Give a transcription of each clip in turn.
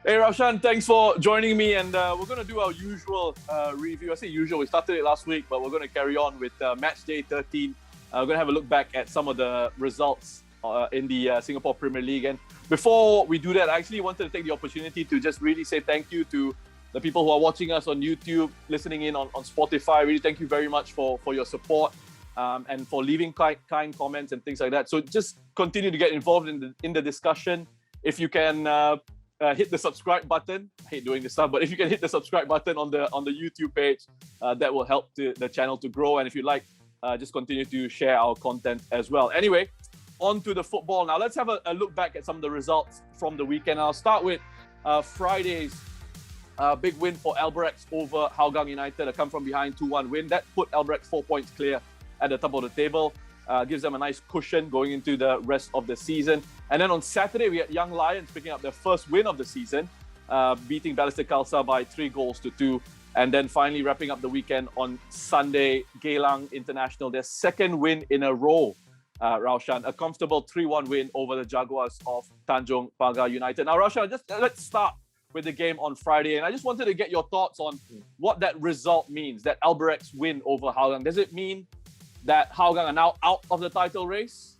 Hey, Raushan, thanks for joining me. And we're going to do our usual review. I say usual, we started it last week, but we're going to carry on with match day 13. We're going to have a look back at some of the results in the Singapore Premier League. And before we do that, I actually wanted to take the opportunity to just really say thank you to the people who are watching us on YouTube, listening in on Spotify. Really, thank you very much for your support and for leaving kind comments and things like that. So just continue to get involved in the discussion. If you can hit the subscribe button. I hate doing this stuff, but if you can hit the subscribe button on the YouTube page, that will help the channel to grow. And if you like, just continue to share our content as well. Anyway, on to the football now. Let's have a look back at some of the results from the weekend. I'll start with Friday's big win for Albirex over Hougang United. A come from behind 2-1 win. That put Albirex 4 points clear at the top of the table. Gives them a nice cushion going into the rest of the season. And then on Saturday, we had Young Lions picking up their first win of the season, beating Balestier Khalsa by 3-2. And then finally wrapping up the weekend on Sunday, Geylang International, their second win in a row, Raushan. A comfortable 3-1 win over the Jaguars of Tanjong Pagar United. Now, Raushan, let's start with the game on Friday. And I just wanted to get your thoughts on what that result means, that Albirex win over Hougang. Does it mean that Hougang are now out of the title race?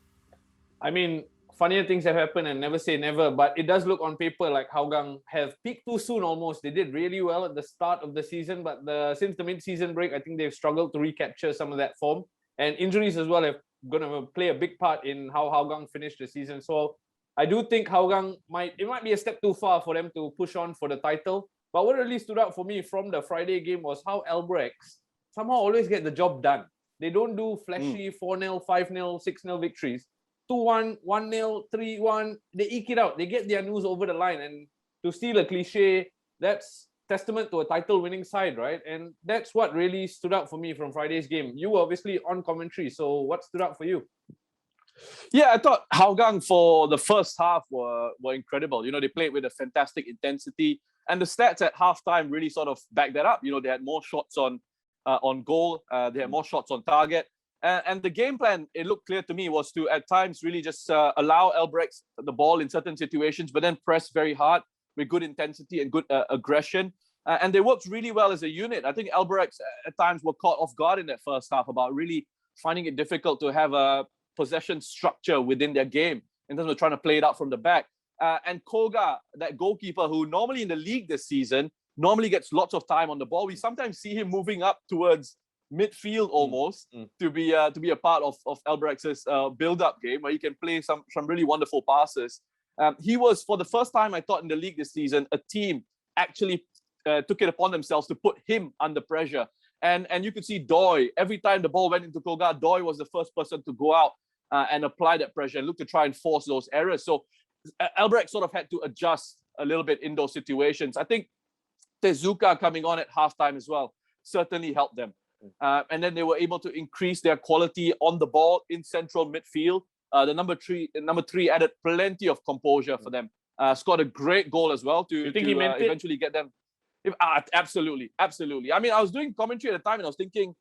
I mean, funnier things have happened and never say never, but it does look on paper like Hougang have peaked too soon almost. They did really well at the start of the season, but since the mid-season break, I think they've struggled to recapture some of that form. And injuries as well have going to play a big part in how Hougang finished the season. So I do think Hougang might be a step too far for them to push on for the title. But what really stood out for me from the Friday game was how Albirex somehow always get the job done. They don't do flashy 4-0, 5-0, 6-0 victories. 2-1, 1-0, 3-1. They eke it out. They get their news over the line. And to steal a cliche, that's testament to a title-winning side, right? And that's what really stood out for me from Friday's game. You were obviously on commentary, so what stood out for you? Yeah, I thought Hougang for the first half were incredible. You know, they played with a fantastic intensity. And the stats at halftime really sort of backed that up. You know, they had more shots on goal. They had more shots on target. And the game plan, it looked clear to me, was to at times really just allow Albirex the ball in certain situations, but then press very hard with good intensity and good aggression. And they worked really well as a unit. I think Albirex at times were caught off guard in that first half about really finding it difficult to have a possession structure within their game in terms of trying to play it out from the back. And Koga, that goalkeeper who normally in the league this season, normally gets lots of time on the ball. We sometimes see him moving up towards midfield almost to be a part of Albrex's build-up game where he can play some really wonderful passes. He was, for the first time, I thought, in the league this season, a team actually took it upon themselves to put him under pressure. And you could see Doi, every time the ball went into Koga, Doi was the first person to go out and apply that pressure and look to try and force those errors. So Albirex sort of had to adjust a little bit in those situations. I think Tezuka coming on at halftime as well certainly helped them. And then they were able to increase their quality on the ball in central midfield. The number three added plenty of composure for them. Scored a great goal as well to eventually get them. Absolutely. I mean, I was doing commentary at the time and I was thinking,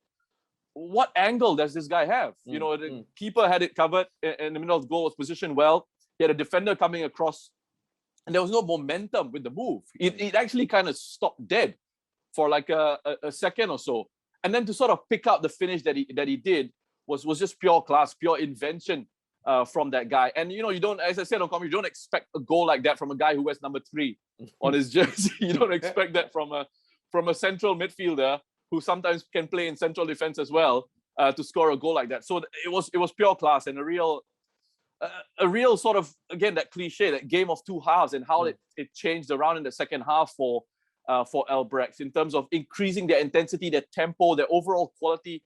what angle does this guy have? You know, the keeper had it covered in the middle of the goal, was positioned well. He had a defender coming across, and there was no momentum with the move. It actually kind of stopped dead for like a second or so. And then to sort of pick up the finish that he did was just pure class, pure invention from that guy. And, you know, you don't, as I said on commentary, you don't expect a goal like that from a guy who wears number 3 on his jersey. You don't expect that from a central midfielder who sometimes can play in central defense as well to score a goal like that. So it was pure class and a real sort of, again, that cliche, that game of two halves and how it changed around in the second half for Albirex in terms of increasing their intensity, their tempo, their overall quality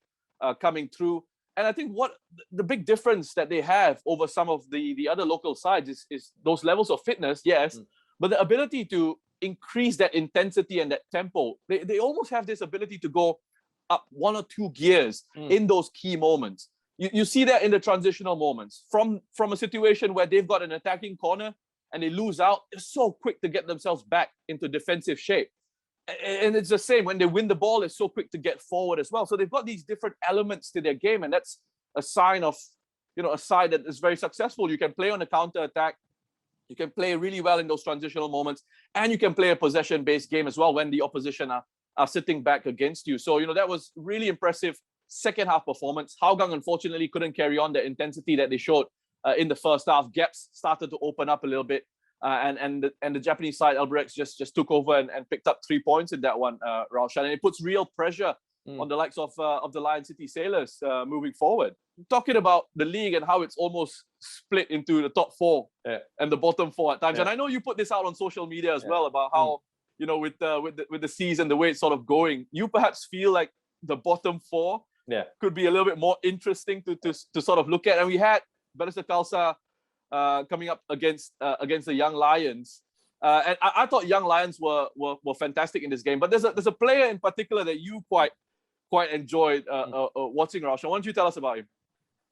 coming through. And I think what the big difference that they have over some of the other local sides is those levels of fitness, yes, but the ability to increase that intensity and that tempo. They almost have this ability to go up 1 or 2 gears in those key moments. You see that in the transitional moments from a situation where they've got an attacking corner and they lose out. They're so quick to get themselves back into defensive shape. And it's the same when they win the ball, it's so quick to get forward as well. So they've got these different elements to their game, and that's a sign of, a side that is very successful. You can play on the counter attack. You can play really well in those transitional moments, and you can play a possession-based game as well when the opposition are sitting back against you. So, that was really impressive second half performance. Hougang unfortunately couldn't carry on the intensity that they showed in the first half. Gaps started to open up a little bit, and the Japanese side, Albirex, just took over and picked up 3 points in that one, Raushan, and it puts real pressure on the likes of the Lion City Sailors moving forward. Talking about the league and how it's almost split into the top 4 and the bottom 4 at times. And I know you put this out on social media as well about how, with the season, the way it's sort of going, you perhaps feel like the bottom 4 could be a little bit more interesting to sort of look at. And we had Balestier Khalsa coming up against the Young Lions. And I thought Young Lions were fantastic in this game. But there's a player in particular that you quite enjoyed watching, Raushan. Why don't you tell us about him?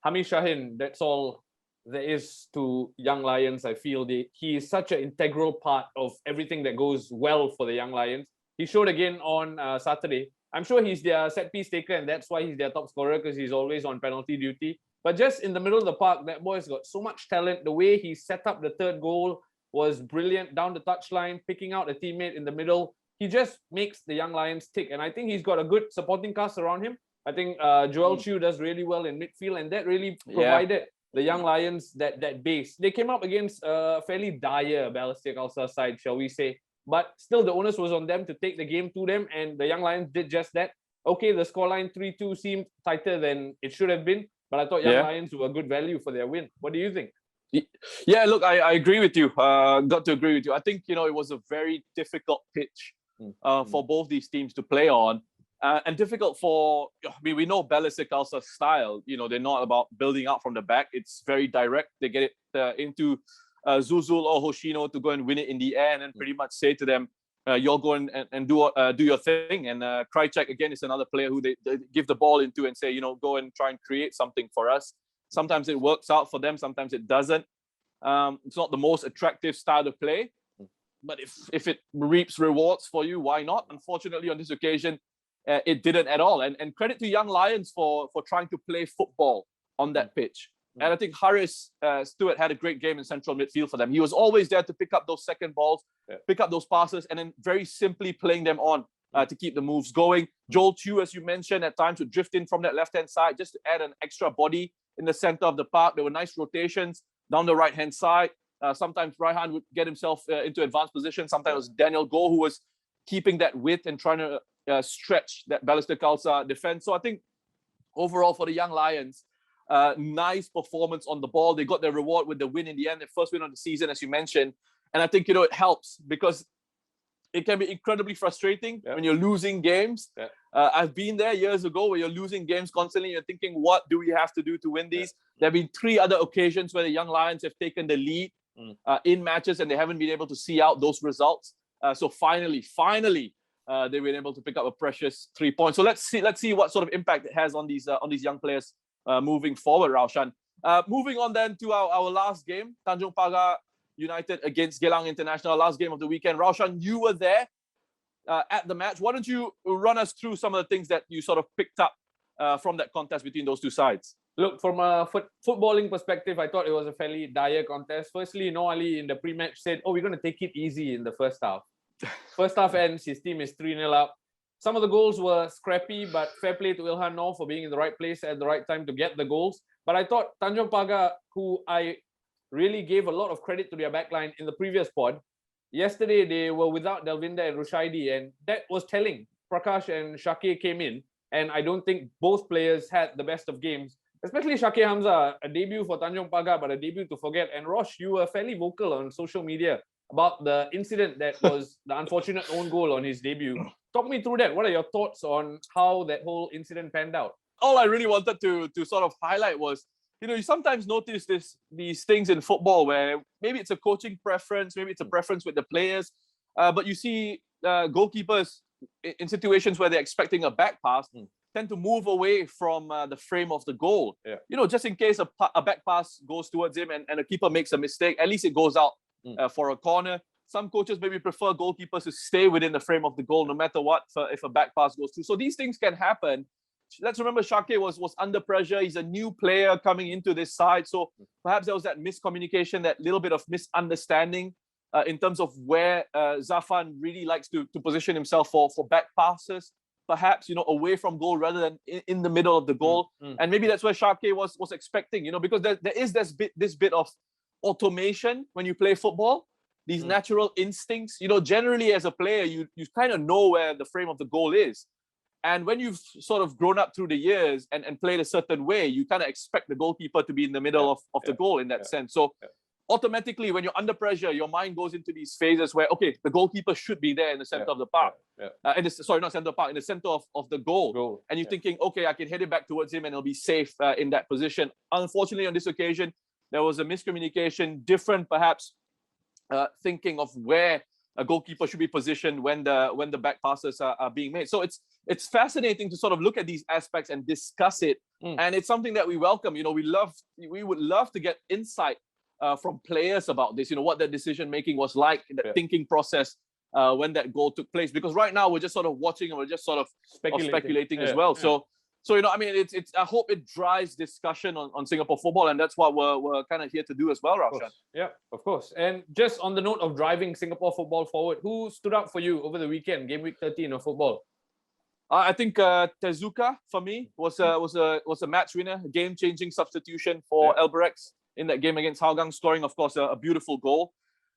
Hamid Shahin, that's all there is to Young Lions. I feel he is such an integral part of everything that goes well for the Young Lions. He showed again on Saturday. I'm sure he's their set piece taker, and that's why he's their top scorer, because he's always on penalty duty. But just in the middle of the park, that boy's got so much talent. The way he set up the third goal was brilliant, down the touchline, picking out a teammate in the middle. He just makes the Young Lions tick, and I think he's got a good supporting cast around him. I think Joel Chew does really well in midfield, and that really provided the Young Lions that base. They came up against a fairly dire Balestier Khalsa side, shall we say. But still, the onus was on them to take the game to them, and the Young Lions did just that. Okay, the scoreline 3-2 seemed tighter than it should have been, but I thought Young Lions were a good value for their win. What do you think? Yeah, look, I agree with you. Got to agree with you. I think, it was a very difficult pitch for both these teams to play on. And difficult for, we know Balestier Khalsa's style. They're not about building out from the back. It's very direct. They get it into Zuzul or Hoshino to go and win it in the air, and then pretty much say to them, you'll go and do your thing. And Krychek, again, is another player who they give the ball into and say, go and try and create something for us. Sometimes it works out for them. Sometimes it doesn't. It's not the most attractive style of play. But if it reaps rewards for you, why not? Unfortunately, on this occasion, it didn't at all. And credit to Young Lions for trying to play football on that pitch. And I think Haris Stewart had a great game in central midfield for them. He was always there to pick up those second balls, pick up those passes, and then very simply playing them on to keep the moves going. Joel Chew, as you mentioned, at times would drift in from that left-hand side just to add an extra body in the center of the park. There were nice rotations down the right-hand side. Sometimes Raihan would get himself into advanced position. Sometimes it was Daniel Goh who was keeping that width and trying to stretch that Balestier Khalsa defense. So I think overall for the Young Lions, nice performance on the ball. They got their reward with the win in the end, the first win of the season, as you mentioned. And I think, it helps because it can be incredibly frustrating when you're losing games. I've been there years ago where you're losing games constantly. You're thinking, what do we have to do to win these? There have been 3 other occasions where the Young Lions have taken the lead in matches and they haven't been able to see out those results. So finally, they've been able to pick up a precious 3 points. So let's see what sort of impact it has on these young players moving forward, Raushan. Moving on then to our last game, Tanjong Pagar United against Gelang International, last game of the weekend. Raushan, you were there at the match. Why don't you run us through some of the things that you sort of picked up from that contest between those two sides? Look, from a footballing perspective, I thought it was a fairly dire contest. Firstly, Noah Ali in the pre-match said, we're going to take it easy in the first half. First half ends, his team is 3-0 up. Some of the goals were scrappy, but fair play to Ilhan Noor for being in the right place at the right time to get the goals. But I thought Tanjong Pagar, who I really gave a lot of credit to their backline in the previous pod, yesterday they were without Delvinda and Rushaidi, and that was telling. Prakash and Shakir came in, and I don't think both players had the best of games. Especially Shakir Hamza, a debut for Tanjong Pagar, but a debut to forget. And Rosh, you were fairly vocal on social media about the incident that was the unfortunate own goal on his debut. Talk me through that. What are your thoughts on how that whole incident panned out? All I really wanted to sort of highlight was, you sometimes notice these things in football where maybe it's a coaching preference, maybe it's a preference with the players, but you see goalkeepers in situations where they're expecting a back pass tend to move away from the frame of the goal. Just in case a back pass goes towards him and a keeper makes a mistake, at least it goes out for a corner. Some coaches maybe prefer goalkeepers to stay within the frame of the goal no matter what, if a back pass goes through. So these things can happen. let's remember Shake was under pressure. He's a new player coming into this side. So perhaps there was that miscommunication, that little bit of misunderstanding in terms of where Zafan really likes to position himself for back passes, perhaps, away from goal rather than in the middle of the goal. And maybe that's where Shake was expecting, because there is this bit of automation when you play football, these natural instincts. Generally as a player, you kind of know where the frame of the goal is. And when you've sort of grown up through the years and played a certain way, you kind of expect the goalkeeper to be in the middle of the goal in that sense. So automatically, when you're under pressure, your mind goes into these phases where, okay, the goalkeeper should be there in the center of the park. Sorry, not center of the park, in the center of the goal. And you're thinking, okay, I can head it back towards him and he'll be safe in that position. Unfortunately, on this occasion, there was a miscommunication, different perhaps thinking of where a goalkeeper should be positioned when the back passes are being made. So it's fascinating to sort of look at these aspects and discuss it. And it's something that we welcome. We would love to get insight from players about this, what their decision making was like, the thinking process when that goal took place. Because right now we're just sort of watching and we're just sort of speculating as well. So it's I hope it drives discussion on Singapore football, and that's what we're kind of here to do as well, Raushan. Yeah, of course. And just on the note of driving Singapore football forward, who stood up for you over the weekend, game week 13 of football? I think Tezuka for me was a match winner, a game-changing substitution for Albirex in that game against Hougang, scoring, of course, a beautiful goal.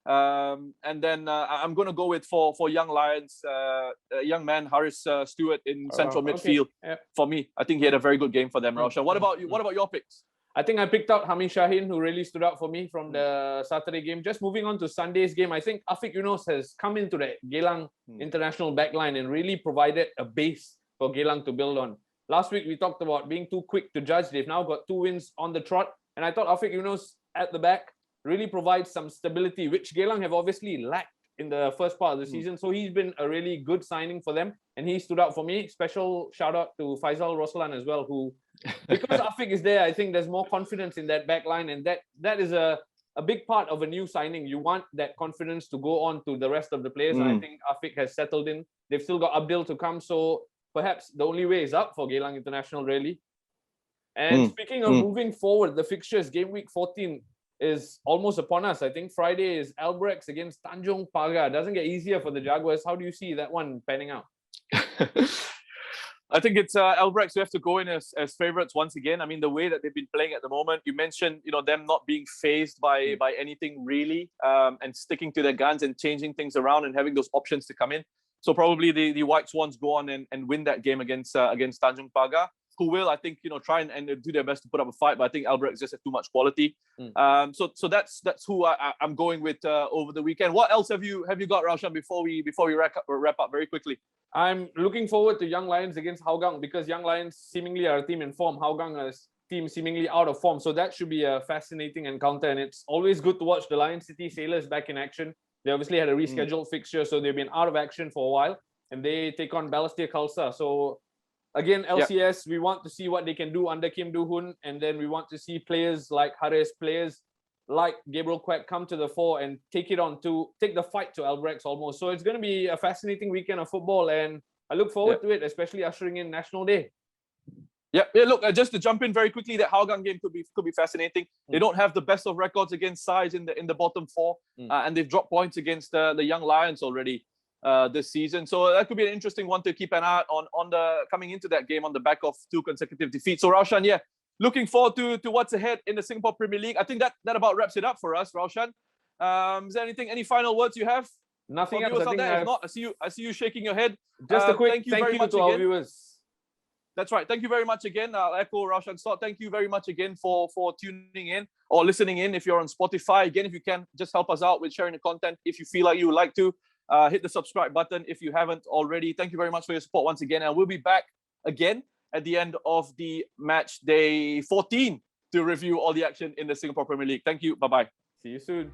And then I'm going to go with for Young Lions, a young man, Haris Stewart in central midfield. For me, I think he had a very good game for them, Raushan. What about you? What about your picks? I think I picked out Hamid Shaheen, who really stood out for me from the Saturday game. Just moving on to Sunday's game, I think Afiq Yunos has come into the Geylang international backline and really provided a base for Geylang to build on. Last week, we talked about being too quick to judge. They've now got 2 wins on the trot. And I thought Afiq Yunos at the back really provides some stability, which Gelang have obviously lacked in the first part of the season. So he's been a really good signing for them, and he stood out for me. Special shout out to Faisal Roslan as well, who, because Afiq is there, I think there's more confidence in that back line, and that is a big part of a new signing. You want that confidence to go on to the rest of the players, and I think Afiq has settled in. They've still got Abdul to come, so perhaps the only way is up for Geylang International, really. And speaking of moving forward, the fixtures, game week 14 is almost upon us. I think Friday is Albirex against Tanjong Pagar. Doesn't get easier for the Jaguars. How do you see that one panning out? I think it's Albirex who have to go in as favourites once again. I mean, the way that they've been playing at the moment, you mentioned, them not being fazed by anything really, and sticking to their guns and changing things around and having those options to come in. So probably the White Swans go on and win that game against Tanjong Pagar, who will, I think, try and do their best to put up a fight. But I think Albirex just have too much quality. So that's who I'm going with over the weekend. What else have you got, Raushan, before we wrap up very quickly? I'm looking forward to Young Lions against Hougang, because Young Lions seemingly are a team in form. Hougang is a team seemingly out of form. So that should be a fascinating encounter. And it's always good to watch the Lion City Sailors back in action. They obviously had a rescheduled fixture, so they've been out of action for a while. And they take on Balestier Khalsa. So again, LCS, we want to see what they can do under Kim Do-hoon. And then we want to see players like Haris, players like Gabriel Quack come to the fore and take the fight to Albirex almost. So it's going to be a fascinating weekend of football, and I look forward to it, especially ushering in National Day. Yeah. Look, just to jump in very quickly, that Hougang game could be fascinating. They don't have the best of records against sides in the bottom four, and they've dropped points against the Young Lions already this season. So that could be an interesting one to keep an eye on the coming into that game on the back of 2 consecutive defeats. So Raushan, looking forward to what's ahead in the Singapore Premier League. I think that about wraps it up for us, Raushan. Is there any final words you have? Nothing else. If not, I see you shaking your head. Just a quick thank you very much to our viewers. That's right. Thank you very much again. I'll echo Raushan Stott. Thank you very much again for tuning in or listening in if you're on Spotify. Again, if you can, just help us out with sharing the content. If you feel like you would like to, hit the subscribe button if you haven't already. Thank you very much for your support once again. And we'll be back again at the end of the match day 14 to review all the action in the Singapore Premier League. Thank you. Bye-bye. See you soon.